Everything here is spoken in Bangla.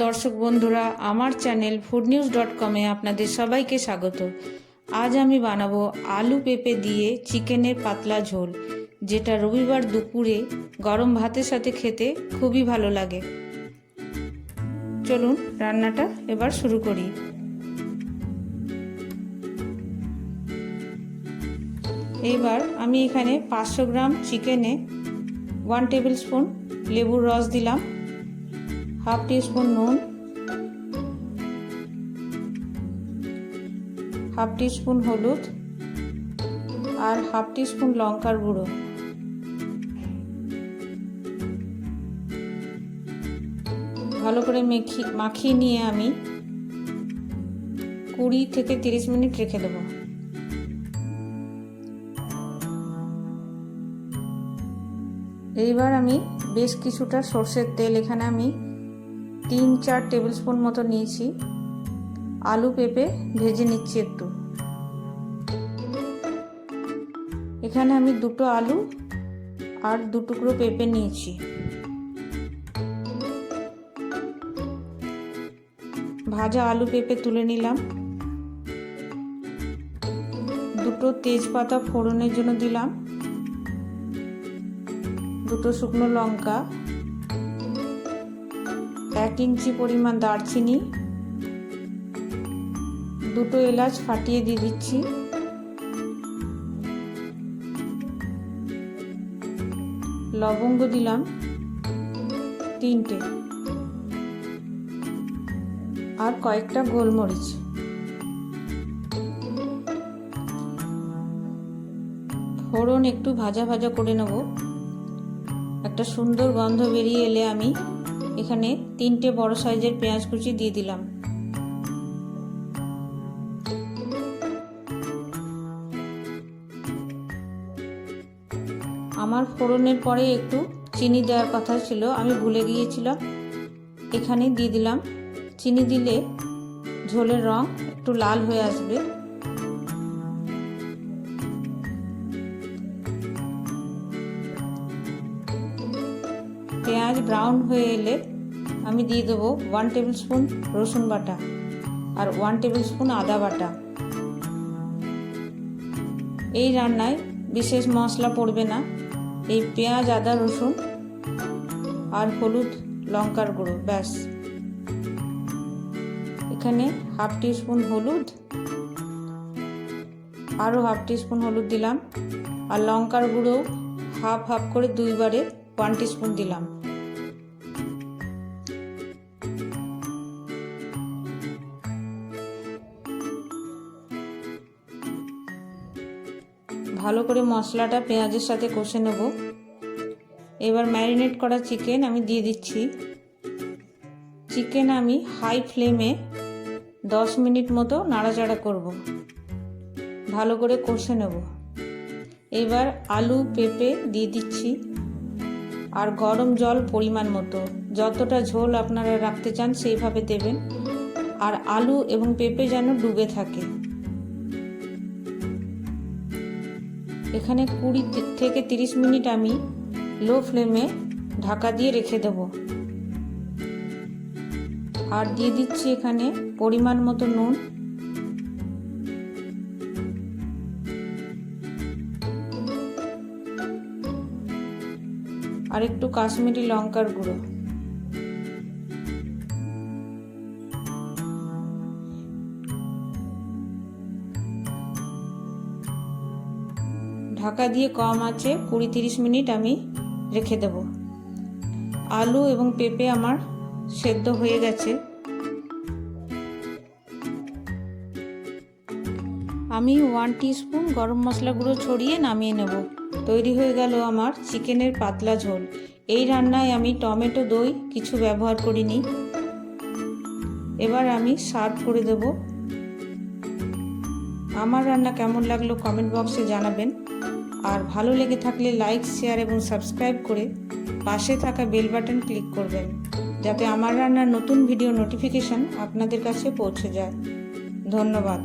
দর্শক বন্ধুরা, আমার চ্যানেল foodnews.com-এ আপনাদের সবাইকে স্বাগত। আজ আমি বানাবো আলু পেঁপে দিয়ে চিকেনের পাতলা ঝোল, যেটা রবিবার দুপুরে গরম ভাতের সাথে খেতে খুবই ভালো লাগে। চলুন রান্নাটা এবার শুরু করি। এইবার আমি এখানে 500 গ্রাম চিকেনে 1 টেবিল স্পুন লেবুর রস দিলাম, হাফ টিস্পুন নুন, হাফ টিস্পুন হলুদ আর হাফ টিস্পুন লঙ্কার গুঁড়ো। ভালো করে মাখিয়ে নিয়ে আমি 20 থেকে 30 মিনিট রেখে দেব। এইবার আমি বেশ কিছুটা সরষের তেল এখানে আমি 3-4 টেবিল স্পুন মতো নিয়েছি। আলু পেঁপে ভেজে নিচ্ছি একটু। এখানে আমি 2টো আলু আর 2 টুকরো পেঁপে নিয়েছি। ভাজা আলু পেঁপে তুলে নিলাম। 2টো তেজপাতা ফোড়নের জন্য দিলাম, 2টো শুকনো লঙ্কা, 1 ইঞ্চি পরিমাণ দারচিনি, 2টো এলাচ ফাটিয়ে দিয়ে দিচ্ছি, লবঙ্গ দিলাম 3টে আর কয়েকটা গোলমরিচ। ফোড়ন একটু ভাজা ভাজা করে নেব। একটা সুন্দর গন্ধ বেরিয়ে এলে আমি এখানে 3টে বড় সাইজের পেঁয়াজ কুচি দিয়ে দিলাম। আমার ফোড়নের পরে একটু চিনি দেওয়ার কথা ছিল, আমি ভুলে গিয়েছিলাম। এখানে দিয়ে দিলাম। চিনি দিলে ঝোলের রং একটু লাল হয়ে আসবে। পেঁয়াজ ব্রাউন হয়ে এলে আমি দিয়ে দেবো 1 টেবিল স্পুন রসুন বাটা আর 1 টেবিল স্পুন আদা বাটা। এই রান্নায় বিশেষ মশলা পড়বে না, এই পেঁয়াজ আদা রসুন আর হলুদ লঙ্কার গুঁড়ো, ব্যাস। এখানে হাফ টিস্পুন হলুদ, আরও হাফ টিস্পুন হলুদ দিলাম, আর লঙ্কার গুঁড়ো হাফ হাফ করে 2 বারে 1 টিস্পুন দিলাম। ভালো করে মশলাটা পেঁয়াজের সাথে কষে নেব। এবার ম্যারিনেট করা চিকেন আমি দিয়ে দিচ্ছি। চিকেন আমি হাই ফ্লেমে 10 মিনিট মতো নাড়াচাড়া করব, ভালো করে কষে নেব। এবার আলু পেঁপে দিয়ে দিচ্ছি আর গরম জল পরিমাণ মতো, যতটা ঝোল আপনারা রাখতে চান সেইভাবে দেবেন, আর আলু এবং পেঁপে যেন ডুবে থাকে। এখানে 20 থেকে 30 মিনিট আমি লো ফ্লেমে ঢাকা দিয়ে রেখে দেব। আর দিয়ে দিচ্ছি এখানে পরিমাণ মতো নুন, আর একটু কাশ্মীরি লঙ্কার গুঁড়ো। ঢাকা দিয়ে কম আঁচে 20-30 মিনিট আমি রেখে দেব। আলু এবং পেঁপে আমার সেদ্ধ হয়ে গেছে। আমি 1 টিস্পুন গরম মশলা গুঁড়ো ছড়িয়ে নামিয়ে নেব। তৈরি হয়ে গেল আমার চিকেনের পাতলা ঝোল। এই রান্নায় আমি টমেটো দই কিছু ব্যবহার করিনি। এবার আমি সার্ভ করে দেব। আমার রান্না কেমন লাগলো কমেন্ট বক্সে জানাবেন, আর ভালো লেগে থাকলে লাইক, শেয়ার এবং সাবস্ক্রাইব করে পাশে থাকা বেল বাটন ক্লিক করবেন, যাতে আমার রান্নার নতুন ভিডিও নোটিফিকেশন আপনাদের কাছে পৌঁছে যায়। ধন্যবাদ।